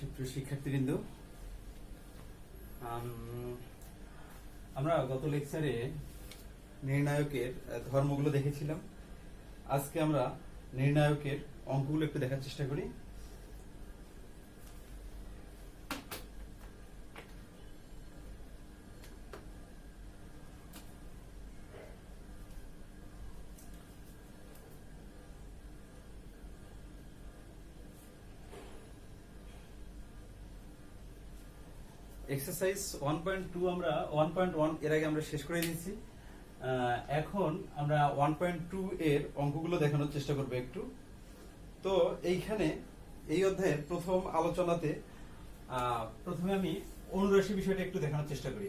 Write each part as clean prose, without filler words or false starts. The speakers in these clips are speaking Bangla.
সুপ্রিয় শিক্ষার্থীবৃন্দ, আমরা গত লেকচারে নির্ণায়কের ধর্মগুলো দেখেছিলাম। আজকে আমরা নির্ণায়কের অঙ্কগুলো একটু দেখার চেষ্টা করি। এক্সারসাইজ 1.2 আমরা 1.1 এর আগে আমরা শেষ করে দিয়েছি। এখন আমরা 1.2 এর অঙ্কগুলো দেখানোর চেষ্টা করব একটু। তো এইখানে এই অধ্যায়ের প্রথম আলোচনাতে প্রথমে আমি অনুরাশি বিষয়টা একটু দেখানোর চেষ্টা করি।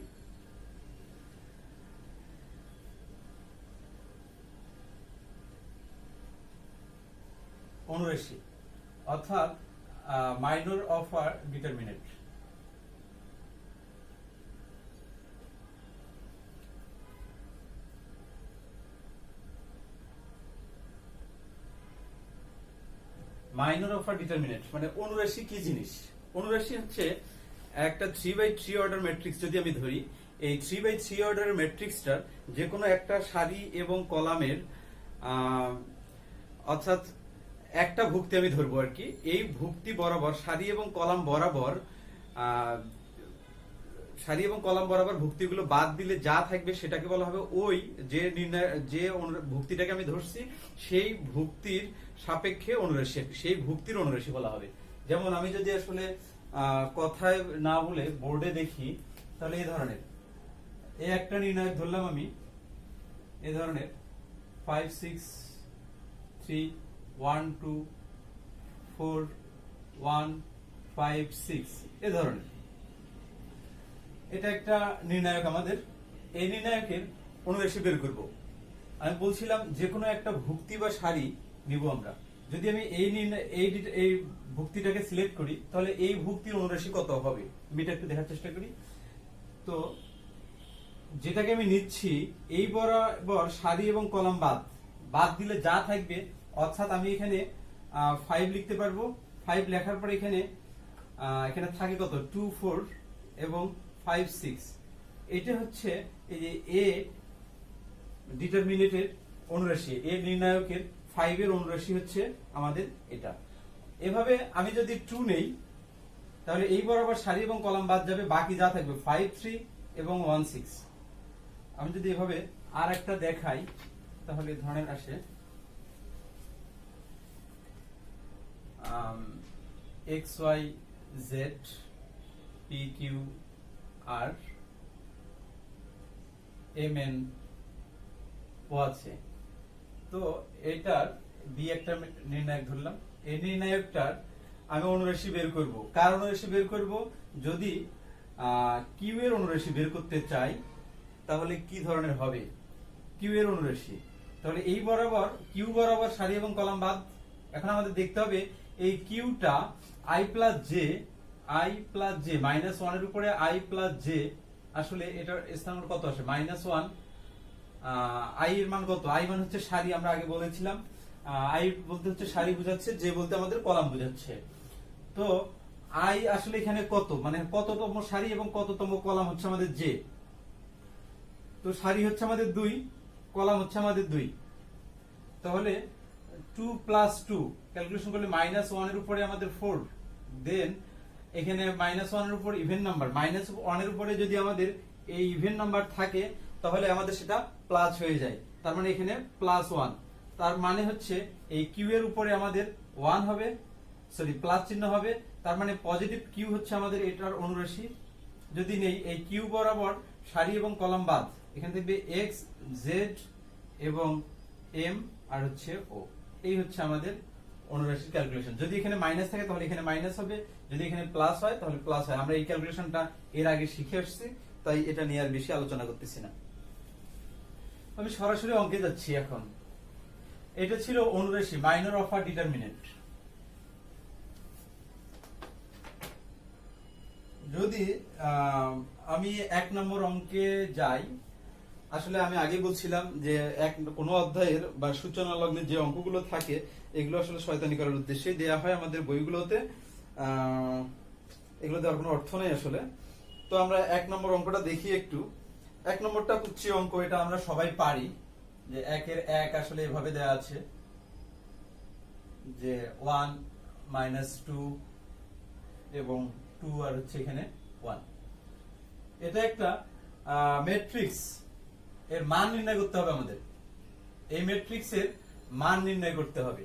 অনুরাশি অর্থাৎ মাইনর অফ আর ডিটারমিনেন্ট। মাইনর অফ আর ডিটারমিনেন্ট মানে অনুরাশি কি জিনিস? অনুরাশি হচ্ছে একটা 3/3 অর্ডার ম্যাট্রিক্স। যদি আমি ধরি এই 3/3 অর্ডারের ম্যাট্রিক্সটার যে কোনো একটা সারি এবং কলামের অর্থাৎ একটা ভুক্তি আমি ধরবো আর কি, এই ভুক্তি বরাবর সারি এবং কলাম বরাবর ভুক্তিগুলো বাদ দিলে যা থাকবে সেটাকে বলা হবে ওই যে ভুক্তিটাকে আমি ধরছি সেই ভুক্তির সাপেক্ষে অনুরাশি, সেই ভুক্তির অনুরাশি বলা হবে। যেমন আমি যদি আসলে কথায় না বলে বোর্ডে দেখি, তাহলে এই ধরনের এই একটা নির্ণায়ক ধরলাম আমি, এই ধরনের 5 6 3 1 2 4 1 5 6 এই ধরনের, এটা একটা নির্ণায়ক আমাদের। এই নির্ণায়কের অনুরাশি বের করব। আমি বলছিলাম যে কোনো একটা ভুক্তি বা সারি নিব আমরা। যদি আমি এই ভুক্তিটাকে সিলেক্ট করি, তাহলে এই ভুক্তির অনুরাশি কত হবে আমি এটা একটু দেখার চেষ্টা করি। তো যেটাকে আমি নিচ্ছি এই বরাবর সারি এবং কলাম বাদ দিলে যা থাকবে, অর্থাৎ আমি এখানে 5 লিখতে পারবো। 5 লেখার পরে এখানে থাকে কত 2 4 এবং 5 6। এটা হচ্ছে এই যে এ ডিটারমিনেন্টের অনুরাশি, এ নির্ণায়কের 5 এর অনুরাশি হচ্ছে আমাদের এটা। এভাবে আমি যদি 2 নেই, তাহলে এই বরাবর সারি এবং কলাম বাদ যাবে, বাকি যা থাকবে 5 3 এবং 1 6। আমি যদি এভাবে আর একটা দেখাই, তাহলে ধরনের আসে x y z p q r m n ও আছে। তো এটার বি একটা নির্ণায়ক ধরলাম। এই নির্ণায়কটার আমি অনুরাশি বের করব। কার অনুরাশি বের করব? যদি কিউ এর অনুরাশি বের করতে চাই, তাহলে কি ধরনের হবে কিউ এর অনুরাশি? তাহলে এই বরাবর কিউ বরাবর সারি এবং কলাম বাদ। এখন আমাদের দেখতে হবে এই কিউটা i প্লাস জে -1 এর উপরে i প্লাস জে, আসলে এটার স্থান কত আসে -1। আই এর মান কত? আই মান হচ্ছে সারি, আমরা আগে বলেছিলাম। আই বলতে হচ্ছে সারি বোঝাচ্ছে, জে বলতে আমাদের কলাম বোঝাচ্ছে। তো আই আসলে এখানে কত, মানে কততম সারি এবং কততম কলাম হচ্ছে আমাদের জে। তো সারি হচ্ছে আমাদের 2, কলাম হচ্ছে আমাদের 2। তাহলে 2 প্লাস 2 ক্যালকুলেশন করলে -1 এর উপরে আমাদের 4, দেন এখানে -1 এর উপর ইভেন নাম্বার, -1 এর উপরে যদি আমাদের এই ইভেন নাম্বার থাকে, তাহলে আমাদের সেটা প্লাস হয়ে যায়। তার মানে এখানে +1, তার মানে হচ্ছে এই কিউ এর উপরে আমাদের 1 হবে, সরি প্লাস চিহ্ন হবে। তার মানে পজিটিভ কিউ হচ্ছে আমাদের এটার অনুরাশি। যদি নেই এই কিউ বরাবর সারি এবং কলাম বাদ, এখানে দেখবে x z এবং m আর হচ্ছে ও, এই হচ্ছে আমাদের অনুরাশির ক্যালকুলেশন। যদি এখানে মাইনাস থাকে তাহলে এখানে মাইনাস হবে, যদি এখানে প্লাস হয় তাহলে প্লাস হয়। আমরা এই ক্যালকুলেশনটা এর আগে শিখে আসছি, তাই এটা নিয়ে আর বেশি আলোচনা করতেছি না। আমি সরাসরি অঙ্কে যাচ্ছি এখন। এটা ছিল অনুরাশি, মাইনর অফ আর ডিটারমিনেন্ট। যদি আমি 1 নম্বর অঙ্কে যাই, আসলে আমি আগে বলছিলাম যে কোনো অধ্যায়ের বা সূচনা লগ্নে যে অঙ্কগুলো থাকে, এগুলো আসলে শয়তানি করার উদ্দেশ্যে দেয়া হয় আমাদের বইগুলোতে। এগুলো দেওয়ার কোনো অর্থ নেই আসলে। তো আমরা 1 নম্বর অঙ্কটা দেখি একটু। 1 নম্বরটা কুচ্ছি অঙ্ক, এটা আমরা সবাই পারি, যে 1 এর 1 আসলে এভাবে দেওয়া আছে যে 1 -2 এবং 2 আর হচ্ছে এখানে 1। এটা একটা ম্যাট্রিক্স, এর মান নির্ণয় করতে হবে আমাদের। এই ম্যাট্রিক্সের মান নির্ণয় করতে হবে,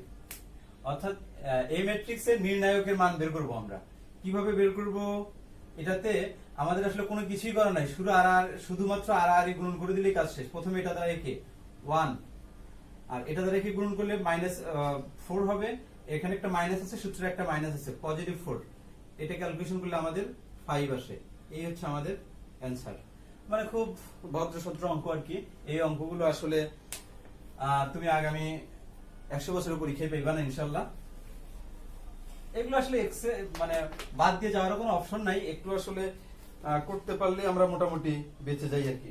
অর্থাৎ এই ম্যাট্রিক্সের নির্ণায়কের মান বের করব আমরা। কিভাবে বের করব? এটাতে আমাদের আসলে কোনো কিছুই করা নাই, শুধুমাত্র আর গুণন করে দিলেই কাজ শেষ। প্রথমে এটা দ্বারা একে 1, আর এটা দ্বারা একে গুণন করলে -4 হবে। এখানে একটা মাইনাস আছে, সূত্রে একটা মাইনাস আছে, +4। এটা ক্যালকুলেশন করলে আমাদের 5 আসে। এই হচ্ছে আমাদের অ্যানসার। মানে খুব ভদ্রসত্র অঙ্ক আর কি। এই অঙ্কগুলো আসলে তুমি আগামী 100 বছরের পরীক্ষায় পাইবা না ইনশাআল্লাহ। এগুলো আসলে মানে বাদ দিয়ে যাওয়ার কোনো অপশন নাই, একটু আসলে করতে পারলে আমরা মোটামুটি বেঁচে যাই আর কি।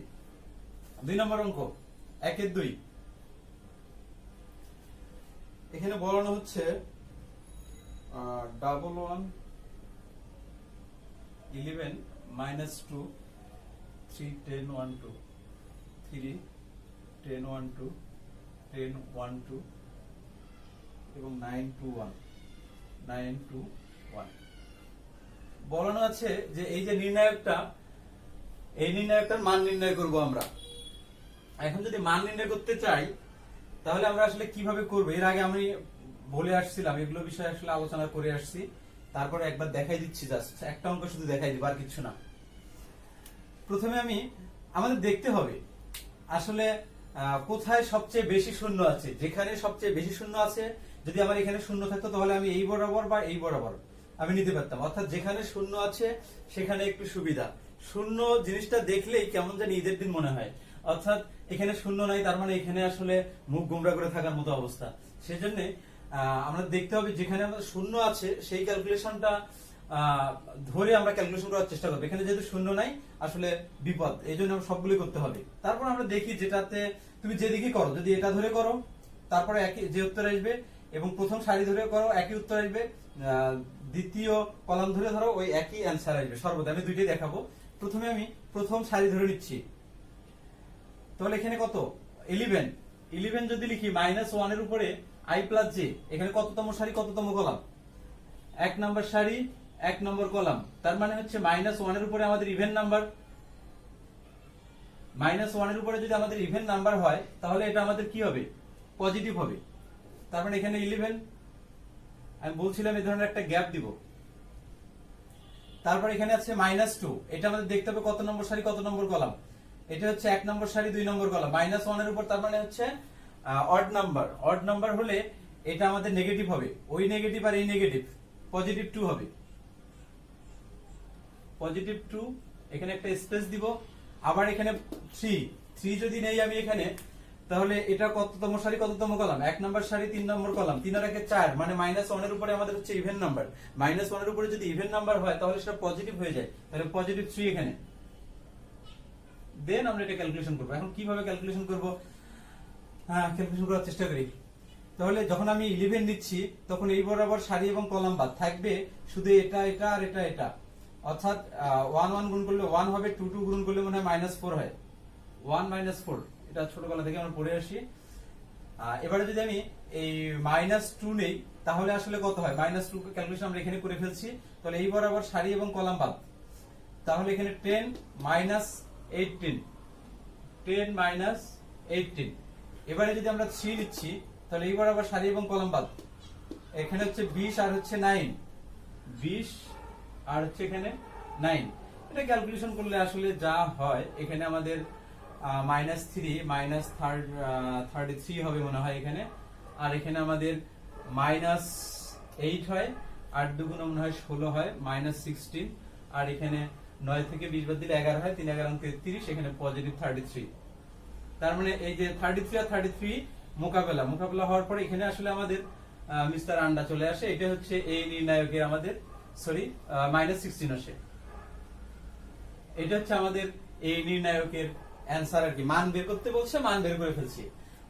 2 নম্বর অঙ্ক, 1 এর 2। এখানে বলানো হচ্ছে 11 11 -2 3 10 1 2 3 10 1 2 10 1 2 এবং 9 2 1 9 2 1 বলানো আছে যে এই যে নির্ণায়কটা, এই নির্ণায়কটার মান নির্ণয় করব আমরা। এখন যদি মান নির্ণয় করতে চাই তাহলে আমরা আসলে কিভাবে করব? এর আগে আমি বলে আসছিলাম, এগুলো বিষয়ে আসলে আলোচনা করে আসছি, তারপরে একবার দেখাই দিচ্ছি, জাস্ট একটা অঙ্ক শুধু দেখাই দিব, আর কিছু না। প্রথমে আমাদের দেখতে হবে আসলে কোথায় সবচেয়ে বেশি শূন্য আছে। যেখানে সবচেয়ে বেশি শূন্য আছে, যদি আমার এখানে শূন্য থাকতো তাহলে আমি এই বরাবর বা এই বরাবর আমি নিতে পারতাম। অর্থাৎ যেখানে শূন্য আছে সেখানে একটু সুবিধা। শূন্য জিনিসটা দেখলেই কেমন জানি ঈদের দিন মনে হয়। অর্থাৎ এখানে শূন্য নাই, তার মানে এখানে আসলে মুখ গোমরা করে থাকার মতো অবস্থা। সেজন্য আমরা দেখতে হবে যেখানে আমাদের শূন্য আছে সেই ক্যালকুলেশনটা ধরে আমরা ক্যালকুলেশন করার চেষ্টা করবো। এখানে যেহেতু শূন্য নাই আসলে বিপদ, এই জন্য সবগুলোই করতে হবে। তারপর আমরা দেখি যেটাতে তুমি যেদিকে করো, যদি এটা ধরে করো তারপরে একই যে উত্তর আসবে, এবং প্রথম সারি ধরে করো একই উত্তর আসবে, দ্বিতীয় কলাম ধরে ধরো ওই একই অ্যান্সার আসবে সর্বদা। আমি দুইটাই দেখাবো। প্রথমে আমি প্রথম সারি ধরে নিচ্ছি, তাহলে এখানে কত 11 11 যদি লিখি -1 এর উপরে i + j, এখানে কততম সারি কততম কলাম? 1 নম্বর সারি 1 নম্বর কলাম। তার মানে হচ্ছে -1 এর উপরে আমাদের ইভেন নাম্বার। -1 এর উপরে যদি আমাদের ইভেন নাম্বার হয় তাহলে এটা আমাদের কি হবে? পজিটিভ হবে। তার মানে এখানে 11, আমি বলছিলাম এই ধরনের একটা গ্যাপ দিব। তারপর এখানে আছে -2, এটা আমাদের দেখতে হবে কত নম্বর সারি কত নম্বর কলাম। এটা হচ্ছে 1 নম্বর সারি 2 নম্বর কলাম। -1 এর উপর, তার মানে হচ্ছে অড নাম্বার। অড নাম্বার হলে এটা আমাদের নেগেটিভ হবে। ওই নেগেটিভ আর এই নেগেটিভ, +2 হবে। +2, এখানে একটা স্পেস দিব। আবার এখানে 3 যদি নেই আমি এখানে, তাহলে এটা কততম সারি কততম কলাম? 1 নম্বর সারি 3 নম্বর কলাম। 3 আর 1 4, মানে -1 এর উপরে আমাদের হচ্ছে ইভেন নাম্বার। -1 এর উপরে যদি ইভেন নাম্বার হয় তাহলে সেটা পজিটিভ হয়ে যায়, তাহলে +3 এখানে। দেন আমরা এটা ক্যালকুলেশন করব। এখন কিভাবে ক্যালকুলেশন করব? ক্যালকুলেশন করার চেষ্টা করি। তাহলে যখন আমি 11 নিচ্ছি তখন এই বরাবর সারি এবং কলাম বাদ থাকবে শুধু এটা এটা আর এটা এটা। অর্থাৎ 1 1 গুণ করলে 1 হবে, 2 2 গুণ করলে মনে হয় -4 হয়। 1 -4, এটা ছোটবেলা থেকে আমরা পড়ে আসি। এবারে যদি আমি এই -2 নেই তাহলে আসলে কত হয়? -2 ক্যালকুলেশন আমরা এখানে করে ফেলছি। তাহলে এই বরাবর সারি এবং কলাম বাদ, তাহলে এখানে 10 -18 10 -18। এবারে যদি আমরা 3 নিচ্ছি তাহলে এই বরাবর সারি এবং কলাম বাদ, এখানে হচ্ছে 20 আর হচ্ছে 9, 20 আর হচ্ছে এখানে 9। এটা ক্যালকুলেশন করলে আসলে যা হয় এখানে আমাদের -3 -33 হবে মনে হয় এখানে। আর এখানে আমাদের -8 হয়, 8 দুগুণ মনে হয় 16 হয়, -16। আর এখানে 9 থেকে 20 বাদ দিলে 11 হয়, 3 11 33, এখানে +33। তার মানে এই যে 33 আর 33 মোকাবেলা হওয়ার পরে এখানে আসলে আমাদের মিস্টার আন্ডা চলে আসে। এটা হচ্ছে এই নির্ণায়কের আমাদের -16 আসে। এটা হচ্ছে আমাদের এই নির্ণায়কের অ্যান্সার আর কি। মান বের করতে বলছে, মান বের করে ফেলছি।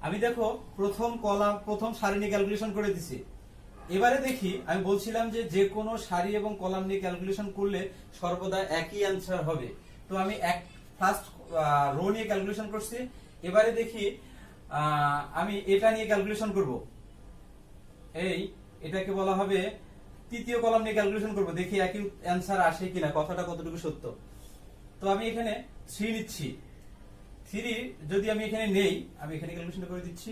আমি দেখো প্রথম কলাম প্রথম সারি নিয়ে ক্যালকুলেশন করে দিছি। এবারে দেখি, আমি বলছিলাম যে যে কোনো সারি এবং কলাম নিয়ে ক্যালকুলেশন করলে সর্বদা একই অ্যান্সার হবে। তো আমি ফার্স্ট রো নিয়ে ক্যালকুলেশন করছি। এবারে দেখি আমি এটা নিয়ে ক্যালকুলেশন করব। এটাকে বলা হবে তৃতীয় কলাম নিয়ে ক্যালকুলেশন করব, দেখি একই অ্যান্সার আসে কিনা, কথাটা কতটুকু সত্য। তো আমি এখানে 3 নিচ্ছি। 3 যদি আমি এখানে নেই, আমি এখানে ক্যালকুলেশন করে দিচ্ছি।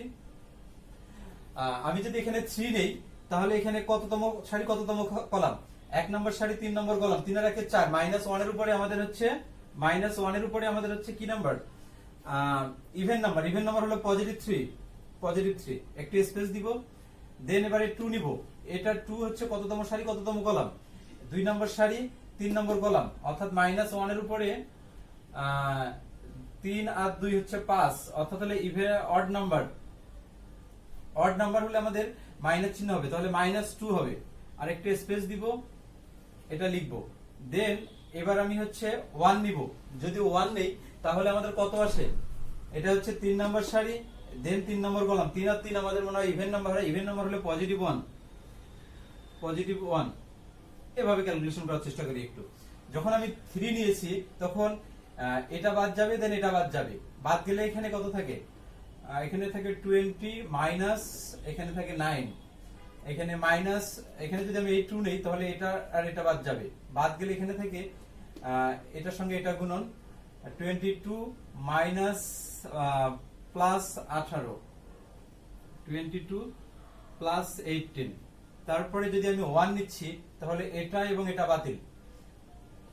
আমি যদি এখানে 3 নেই, তাহলে এখানে কততম সারি কততম কলাম? 1 নম্বর সারি 3 নম্বর কলাম, 3 আর 1 4, -1 এর উপরে আমাদের হচ্ছে কি number? Even number. Even number হলো +3 একটু স্পেস দিব। দেন এবারে 2 নিব। এটা 2 হচ্ছে কততম সারি কততম কলাম? 2 নম্বর সারি 3 নম্বর কলাম, অর্থাৎ -1 এর উপরে 3 আর 2 হচ্ছে 5, অর্থাৎ হলে ইভেন অড নাম্বার হলে আমাদের মাইনাস চিহ্ন হবে, তাহলে -2 হবে। আর একটু স্পেস দিব, এটা লিখবো। দেন এবার আমি হচ্ছে 1 নিব। যদি 1 নেই, তাহলে আমাদের কত আসে? এটা হচ্ছে 3 নম্বর সারি, দেন 3 নম্বর কলাম। 3 আর 3 আমাদের মনে হয় ইভেন নাম্বার হয়। ইভেন নাম্বার হলে +1 এভাবে ক্যালকুলেশন করার চেষ্টা করি একটু। যখন আমি 3 নিয়েছি, তখন এটা বাদ যাবে, দেন এটা বাদ যাবে। বাদ গেলে এখানে কত থাকে? এখানে থাকে 20 মাইনাস, এখানে থাকে 9, এখানে মাইনাস। এখানে যদি আমি এই 2 নেই, তাহলে এটা আর এটা বাদ যাবে। বাদ গেলে এখানে থেকে এটার সঙ্গে এটা গুণন, 22 মাইনাস প্লাস 18, 22 প্লাস 18। তারপরে যদি আমি 1 নিচ্ছি, তাহলে এটা এবং এটা বাতিল।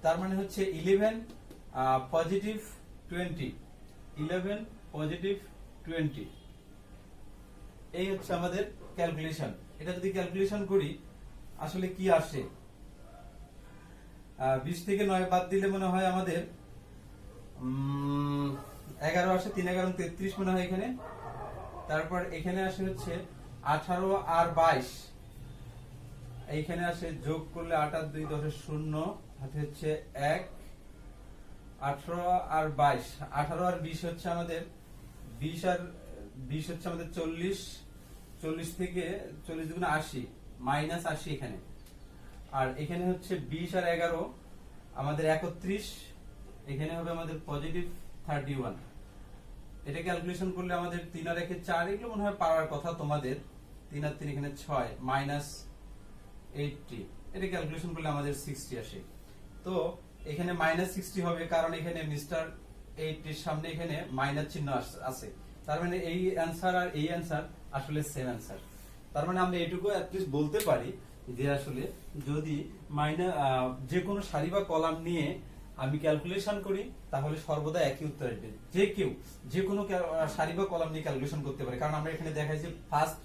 তার মানে হচ্ছে 11 পজিটিভ 20, 11 পজিটিভ 20। এই হচ্ছে আমাদের ক্যালকুলেশন। এটা যদি ক্যালকুলেশন করি, আসলে কি আসে? 20 থেকে 9 বাদ দিলে মনে হয় আমাদের 11 আসে। 3 11 33 মনে হয় এখানে। তারপর এখানে আসে হচ্ছে 18 আর 22, এইখানে আসে যোগ করলে 8 আর 2 10 0, হাতে হচ্ছে 1। 18 আর 22, 18 আর 20 হচ্ছে আমাদের 20 আর 20 হচ্ছে আমাদের 40, 40 থেকে 40 দুগুণে 80, -80 এখানে। আর এখানে হচ্ছে 20 আর 11 আমাদের 31, এখানে হবে আমাদের +31। এটা ক্যালকুলেশন করলে আমাদের 3 আর 1 4, এগুলো মনে হয় পারার কথা তোমাদের। 3 আর 3 এখানে 6, -80। এটা ক্যালকুলেশন করলে আমাদের 60 আসে। তো এখানে -60 হবে, কারণ এখানে মিস্টার 80 এর সামনে এখানে মাইনাস চিহ্ন আছে। তার মানে এই অ্যান্সার আর এই অ্যান্সার আসলে সেম অ্যান্সার। তার মানে আমরা এটুকু অ্যাটলিস্ট বলতে পারি যে আসলে যদি যে কোনো সারি বা কলাম নিয়ে আমি ক্যালকুলেশন করি, তাহলে সর্বদা একই উত্তর আসবে। যে কেউ যে কোনো সারি বা কলাম নিয়ে ক্যালকুলেশন করতে পারে, কারণ আমরা এখানে দেখাই যে ফার্স্ট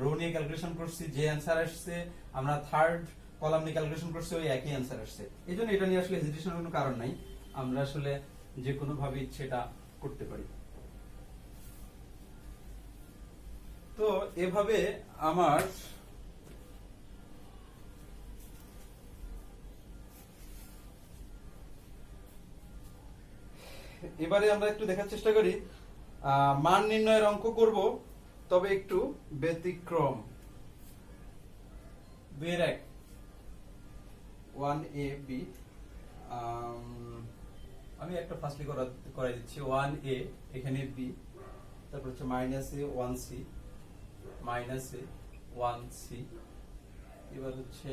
রো নিয়ে ক্যালকুলেশন করছি, যে অ্যান্সার আসছে, আমরা থার্ড কলাম নিয়ে ক্যালকুলেশন করছি, ওই একই অ্যান্সার আসছে। এই জন্য এটা নিয়ে আসলে হেজিটেশনের কোনো কারণ নাই, আমরা আসলে যে কোনো ভাবে ইচ্ছেটা করতে পারি। তো এভাবে আমার এবারে আমরা একটু দেখার চেষ্টা করি, মান নির্ণয়ের অঙ্ক করব, তবে একটু ব্যতিক্রম। 2-1 1a b, আমি একটা ফার্স্টলি করাই দিচ্ছি। 1a, এখানে b, তারপর হচ্ছে -a 1c, -a 1c, এবার হচ্ছে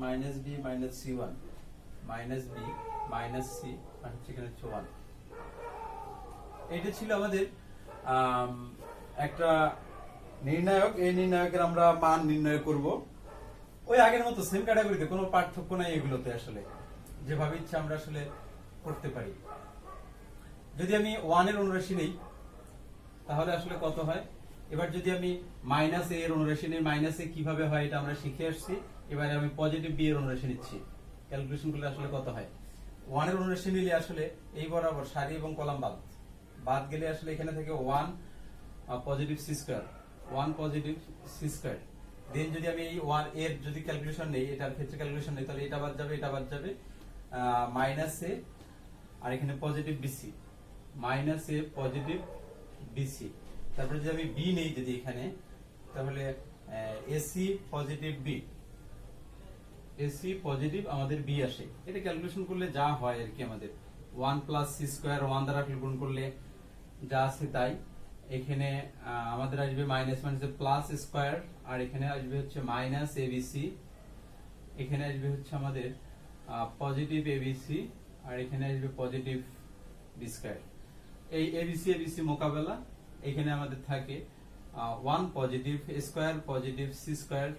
-b -c1, -b -c, আর হচ্ছে এখানে হচ্ছে 1। এটা ছিল আমাদের একটা নির্ণায়ক। এই নির্ণায়কের আমরা মান নির্ণয় করব ওই আগের মতো সেম ক্যাটাগরিতে, কোনো পার্থক্য নাই এগুলোতে। আসলে যেভাবে ইচ্ছা আমরা আসলে করতে পারি। যদি আমি 1 এর অনুরাশি নেই, তাহলে আসলে কত হয়? এবার যদি আমি -a এর অনুরাশি নেই, -a কিভাবে হয় এটা আমরা শিখে আসছি। এবারে আমি পজিটিভ b এর অনুরাশি নিচ্ছি, ক্যালকুলেশন করলে আসলে কত হয়? 1 এর অনুরাশি নিলে আসলে এই বরাবর সারি এবং কলাম বাদ গেলে আসলে এখানে থেকে 1 positive c square, 1 positive c square. Then যদি আমি এই 1 এর যদি ক্যালকুলেশন নেই, এটার ক্ষেত্রে ক্যালকুলেশন নেই, তাহলে এটা বাদ যাবে, এটা বাদ যাবে, -a, আর এখানে positive bc, -a positive bc। তারপরে যদি আমি b নেই যদি এখানে, তাহলে AC positive B, AC positive আমাদের বি আসে। এটা ক্যালকুলেশন করলে যা হয় আর কি, আমাদের 1 প্লাস সি স্কোয়ার 1 দ্বারা গুণ করলে যা আছে তাই। এখানে আমাদের আসবে মাইনাস মাইনাস প্লাস স্কোয়ার, আর এখানে আসবে হচ্ছে মাইনাস এবিসি, এখানে আসবে হচ্ছে আমাদের পজিটিভ এবিসি, আর এখানে আসবে পজিটিভ বি স্কোয়ার। এই এবিসি এবিসি মোকাবেলা, এখানে আমাদের থাকে 1 positive square positive C square,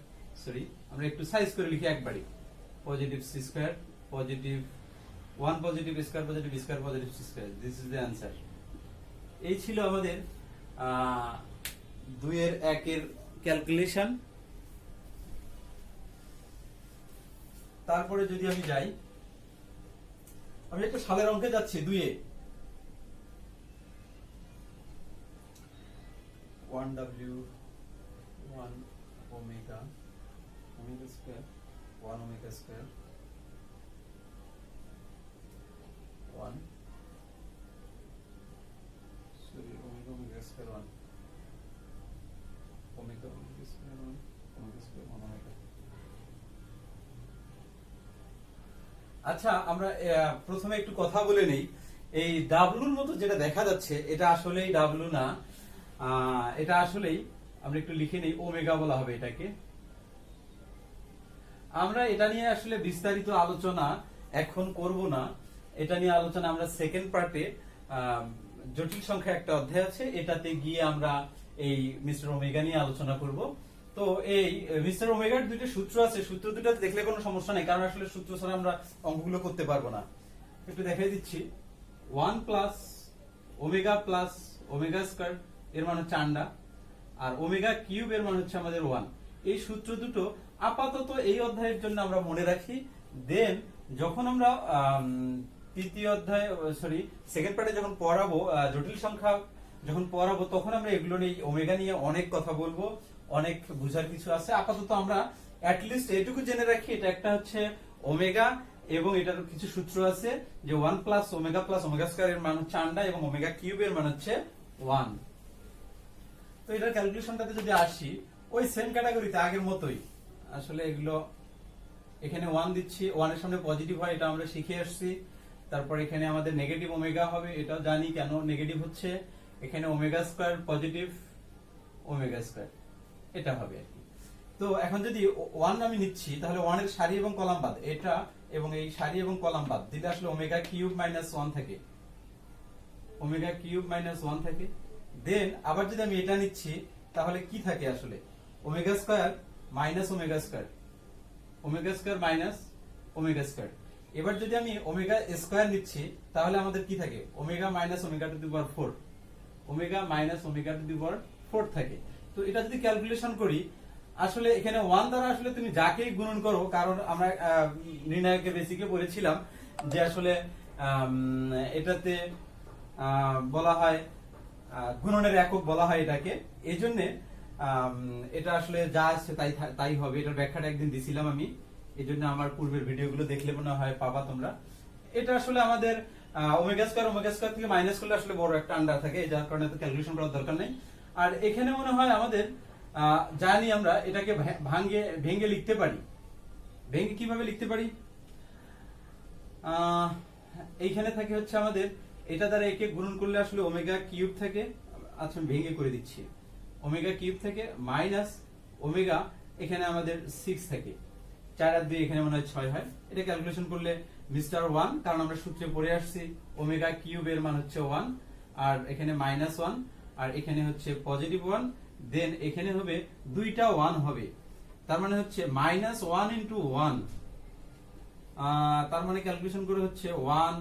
sorry আমরা একটু সাইজ করে লিখি একবারই, positive C square positive 1 positive square positive square positive C square, this is the answer. এই ছিল আমাদের 2 এর 1 এর ক্যালকুলেশন। তারপরে যদি আমি যাই, আমি একটা সালের অঙ্কে যাচ্ছি 2 এ 1w 1 omega omega square 1 omega square 1 sorry omega omega square 1 omega omega square 1 omega square 1 omega. আচ্ছা, আমরা প্রথমে একটু কথা বলে নেই। এই ডাব্লুর মতো যেটা দেখা যাচ্ছে এটা আসলেই ডাব্লু না, এটা আসলেই আমরা একটু লিখে নেই, ওমেগা বলা হবে এটাকে। আমরা এটা নিয়ে আসলে বিস্তারিত আলোচনা এখন করব না, এটা নিয়ে আলোচনা আমরা সেকেন্ড পার্টে, জটিল সংখ্যা একটা অধ্যায় আছে, এটাতে গিয়ে আমরা এই মিস্টার ওমেগা নিয়ে আলোচনা করব। তো এই মিস্টার ওমেগার দুইটা সূত্র আছে, সূত্র দুটো দেখলে কোনো সমস্যা নেই, কারণ আসলে সূত্র ছাড়া আমরা অঙ্কগুলো করতে পারবো না। একটু দেখাই দিচ্ছি, 1 plus omega plus omega square এর মান হচ্ছে আন্ডা, আর ওমেগা কিউব এর মান হচ্ছে আমাদের 1। এই সূত্র দুটো আপাতত এই অধ্যায়ের জন্য আমরা মনে রাখি। দেন যখন আমরা তৃতীয় অধ্যায় সরি সেকেন্ড পার্টে যখন পড়াবো, জটিল সংখ্যা যখন পড়াবো, তখন আমরা এগুলো নিয়ে ওমেগা নিয়ে অনেক কথা বলবো, অনেক বুঝার কিছু আছে। আপাতত আমরা অ্যাটলিস্ট এটুকু জেনে রাখি, এটা একটা হচ্ছে ওমেগা, এবং এটার কিছু সূত্র আছে যে 1 প্লাস ওমেগা স্কয়ার এর মান হচ্ছে আন্ডা, এবং ওমেগা কিউব এর মান হচ্ছে 1। তো এটার ক্যালকুলেশনটাতে যদি আসি, ওই সেম ক্যাটাগরিতে আগের মতোই আসলে এগুলো, এখানে 1 দিচ্ছি, 1 এর সামনে পজিটিভ হয়, এটা আমরা শিখে আসছি। তারপর এখানে আমাদের নেগেটিভ ওমেগা হবে, এটাও জানি কেন নেগেটিভ হচ্ছে। এখানে omega square positive omega square এটা হবে আর কি। তো এখন যদি 1 আমি নিচ্ছি, তাহলে 1 এর সারি এবং কলাম বাদ, এটা এবং এই সারি এবং কলাম বাদ দিলে আসলে ওমেগা কিউব মাইনাস 1 থাকে, ওমেগা কিউব মাইনাস 1 থাকে। দেন আবার যদি আমি এটা নিচ্ছি, তাহলে কি থাকে আসলে, omega square minus omega square, omega square minus omega square. এবার যদি আমি ওমেগা স্কয়ার নিচ্ছি, তাহলে আমাদের কি থাকে, omega minus omega to the power 4, omega minus omega to the power 4 থাকে। তো এটা যদি ক্যালকুলেশন করি, আসলে এখানে 1 দ্বারা আসলে তুমি যাকেই গুণন করো, কারণ আমরা নির্ণায়কের বেসিকে পড়েছিলাম যে আসলে এটাতে বলা হয় গুণনের একক বলা হয় এটাকে, এই জন্য এটা আসলে যা আছে তাই হবে। এটার ব্যাখ্যাটা একদিন দিছিলাম আমি, এই জন্য আমার পূর্বের ভিডিওগুলো দেখলে মনে হয় পাবা তোমরা। এটা আসলে আমাদের ওমেগা স্কয়ার থেকে মাইনাস করলে আসলে বড় একটা আন্ডার থাকে, যার কারণে তো ক্যালকুলেশন করার দরকার নেই। আর এখানে মনে হয় আমাদের জানি আমরা এটাকে ভেঙে লিখতে পারি। ভেঙে কিভাবে লিখতে পারি, এইখানে থাকে হচ্ছে আমাদের এটা দ্বারা একে গুণন করলে আসলে ওমেগা কিউব থাকে, আচ্ছা আমি ভেঙে করে দিচ্ছি, ওমেগা কিউব থেকে মাইনাস ওমেগা, এখানে আমাদের 6 থাকে, 4 আর 2 এখানে মনে হয় 6 হয়। এটা ক্যালকুলেশন করলে মিস্টার 1, কারণ আমরা সূত্রে পড়ে আসছি ওমেগা কিউব এর মান হচ্ছে 1, আর এখানে মাইনাস 1, আর এখানে হচ্ছে পজিটিভ 1। দেন এখানে হবে দুইটা 1 হবে, তার মানে হচ্ছে মাইনাস 1 ইন্টু 1, তার মানে ক্যালকুলেশন করে হচ্ছে 1,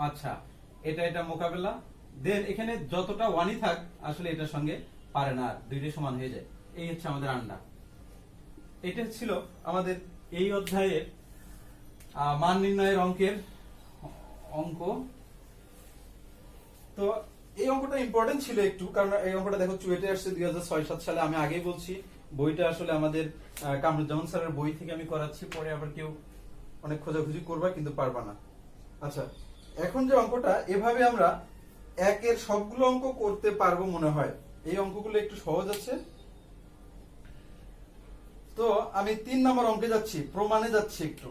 আচ্ছা এটা মোকাবেলা। দেন এখানে যতটা 1ই থাক আসলে এটার সঙ্গে পারে না, আর দুইটা সমান হয়ে যায়। এই হচ্ছে আমাদের আন্ডা। এটা ছিল আমাদের এই অধ্যায়ের মান নির্ণয়ের অঙ্কের অঙ্ক। তো এই অঙ্কটা ইম্পর্টেন্ট ছিল একটু, কারণ এই অঙ্কটা দেখো চুয়েটে আসছে 2006-07 সালে। আমি আগেই বলছি বইটা আসলে আমাদের কামরুজ্জামান স্যারের বই থেকে আমি করাচ্ছি, পরে আবার কেউ অনেক খোঁজাখুঁজি করবা কিন্তু পারবা না। আচ্ছা, এখন যে অঙ্কটা, এভাবে আমরা একের সবগুলো অঙ্ক করতে পারবো মনে হয়। এই অঙ্কগুলো একটু সহজ আছে, তো আমি 3 নম্বর অঙ্কে যাচ্ছি, প্রমাণে যাচ্ছি একটু।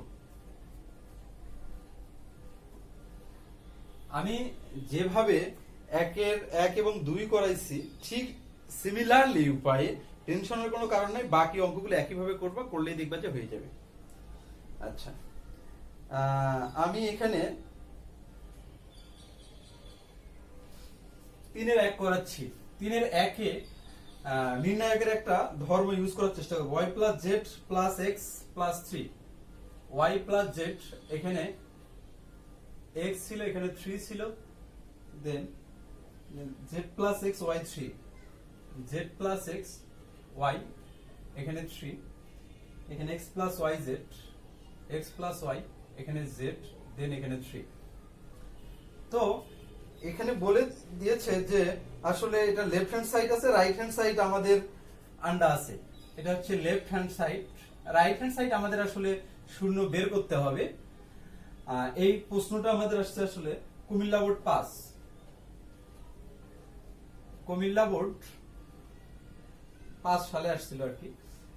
আমি যেভাবে 1 এবং 2 করাইছি ঠিক সিমিলারলি উপায়ে, টেনশনের কোনো কারণ নাই, বাকি অঙ্কগুলো একইভাবে করবা, করলেই দেখবা যে হয়ে যাবে। আচ্ছা, আমি এখানে 3 এর 1 করাচ্ছি। 3 এর 1 এ নির্ণায়কের একটা ধর্ম ইউজ করার চেষ্টা করব, y plus Z plus x plus 3। y plus Z, এখানে x ছিল, এখানে 3 ছিল, দেন z plus x y 3, z plus x y, এখানে 3, এখানে x plus y z, x plus y, এখানে z, দেন এখানে 3। তো এখানে বলে দিয়েছে যে আসলে এটা লেফট হ্যান্ড সাইড আছে, রাইট হ্যান্ড সাইড আমাদের আন্ডা আছে। এটা হচ্ছে left hand side, right hand side আমাদের আসলে শূন্য বের করতে হবে। এই প্রশ্নটা আমাদের আসছে আসলে Comilla board pass, Comilla board 5 সালে আসছিল আর কি।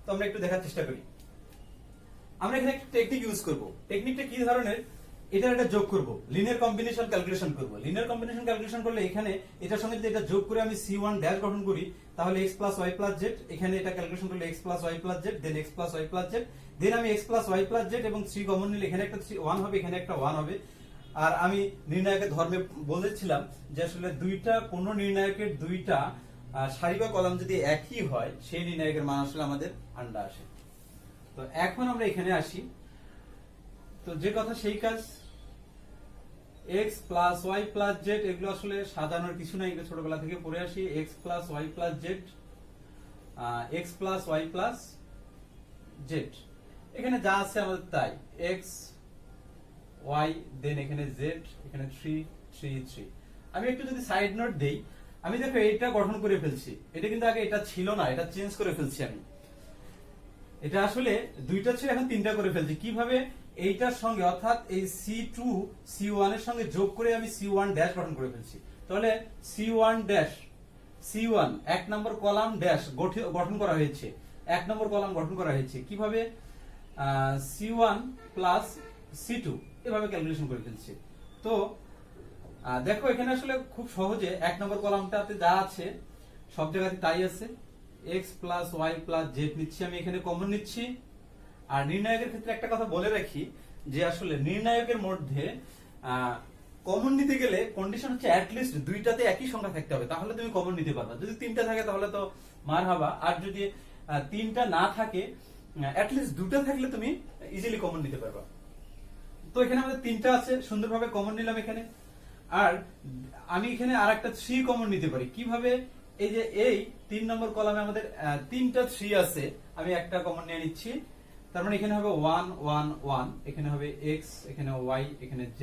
তো আমরা একটু দেখার চেষ্টা করি। আমরা এখানে একটা টেকনিক ইউজ করব। টেকনিকটা কি ধরনের? এটা একটা যোগ করব, লিনিয়ার কম্বিনেশন ক্যালকুলেশন করব। লিনিয়ার কম্বিনেশন ক্যালকুলেশন করলে এখানে এটার সঙ্গে যদি এটা যোগ করে আমি c1 ড্যাশ গঠন করি, তাহলে x plus y plus z, এখানে এটা ক্যালকুলেশন করলে x plus y plus z, দেন x plus y plus z, দেন আমি x plus y plus z এবং 3 কমন নিলে এখানে একটা 1 হবে, এখানে একটা 1 হবে। আর আমি নির্ণায়কের ধর্মে বলেছিলাম যে আসলে কোন নির্ণায়কের দুইটা সারি বা কলাম যদি একই হয়, সেই নির্ণায়কের মান আসলে আমাদের আন্ডা আসে। তো এখন আমরা এখানে আসি। তো যে কথা সেই কাজ, x plus y plus z, এগুলো আসলে সাজানোর কিছু নাই, এগুলো ছোটবেলা থেকে পড়ে আসি। x plus y plus z, x plus y plus z, এখানে যা আছে আমাদের তাই, x y, দেন এখানে z, এখানে 3 3 3। আমি একটু যদি সাইড নোট দেই, আমি দেখো এটা গঠন করে ফেলছি। এটা কিন্তু আগে এটা ছিল না, এটা চেঞ্জ করে ফেলছি আমি। এটা আসলে 2টা ছিল, এখন 3টা করে ফেলছি। কিভাবে? এইটার সঙ্গে অর্থাৎ এই c2 c1 এর সঙ্গে যোগ করে আমি c1 ড্যাশ গঠন করে ফেলছি। তাহলে c1 ড্যাশ, c1 এক নম্বর কলাম ড্যাশ গঠন করা হয়েছে, 1 নম্বর কলাম গঠন করা হয়েছে। কিভাবে? c1 প্লাস c2, এভাবে ক্যালকুলেশন করে ফেলছি। তো দেখো এখানে আসলে খুব সহজে 1 নম্বর কলামটাতে যা আছে সব জায়গাতে তাই আছে। x plus y plus z নিচ্ছি, আমি এখানে কমন নিচ্ছি। আর নির্ণায়কের ক্ষেত্রে একটা কথা বলে রাখি যে আসলে নির্ণায়কের মধ্যে কমন নিতে গেলে কন্ডিশন হচ্ছে অ্যাটলিস্ট 2টাতে একই সংখ্যা থাকতে হবে, তাহলে তুমি কমন নিতে পারবা। যদি 3টা থাকে তাহলে তো মার হাবা, আর যদি 3টা না থাকে, অ্যাটলিস্ট 2টা থাকলে তুমি ইজিলি কমন নিতে পারবা। তো এখানে আমাদের 3টা আছে, সুন্দরভাবে কমন নিলাম এখানে। আর আমি এখানে আরেকটা 3 কমন নিতে পারি। কিভাবে? এই যে এই 3 নম্বর কলামে আমাদের 3টা 3 আছে, আমি একটা কমন নিয়ে নিচ্ছি। তার মানে এখানে হবে 1 1 1, এখানে হবে x, এখানে y, এখানে z,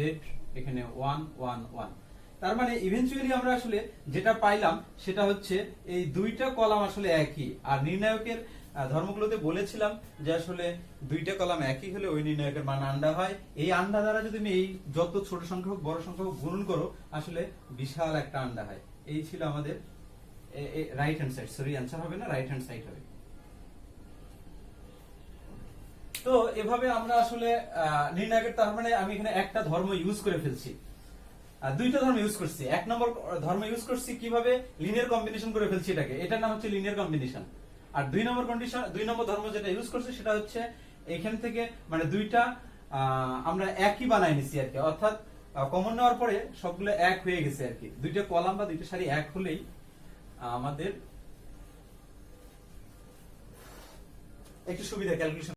এখানে 1 1 1। তার মানে ইভেন্চুয়ালি আমরা আসলে যেটা পাইলাম সেটা হচ্ছে এই 2টা কলাম আসলে একই। আর নির্ণায়কের ধর্মগুলোতে বলেছিলাম যে আসলে 2টা কলাম একই হলে ওই নির্ণায়কের মান আন্ডা হয়। এই আন্ডা দ্বারা যদি তুমি এই যত ছোট সংখ্যা হোক বড় সংখ্যা হোক গুণন করো, আসলে বিশাল একটা আন্ডা হয়। এই ছিল আমাদের right hand side, sorry answer হবে না, রাইট হ্যান্ড সাইড হবে। তো এভাবে আমরা আসলে নির্ণায়কের, তার মানে আমি এখানে একটা ধর্ম ইউজ করে ফেলছি, 2টা ধর্ম ইউজ করছি। 1 নম্বর ধর্ম ইউজ করছি কিভাবে? লিনিয়ার কম্বিনেশন করে ফেলছি এটাকে, এটার নাম হচ্ছে লিনিয়ার কম্বিনেশন। আর 2 নম্বর কন্ডিশন, 2 নম্বর ধর্ম যেটা ইউজ করছি সেটা হচ্ছে এখান থেকে মানে 2টা আমরা একই বানাই নিছি আর কি, অর্থাৎ কমন নেওয়ার পরে সবগুলো এক হয়ে গেছে আর কি। 2টা কলাম বা 2টা সারি এক হলেই আমাদের একটু সুবিধা ক্যালকুলেশন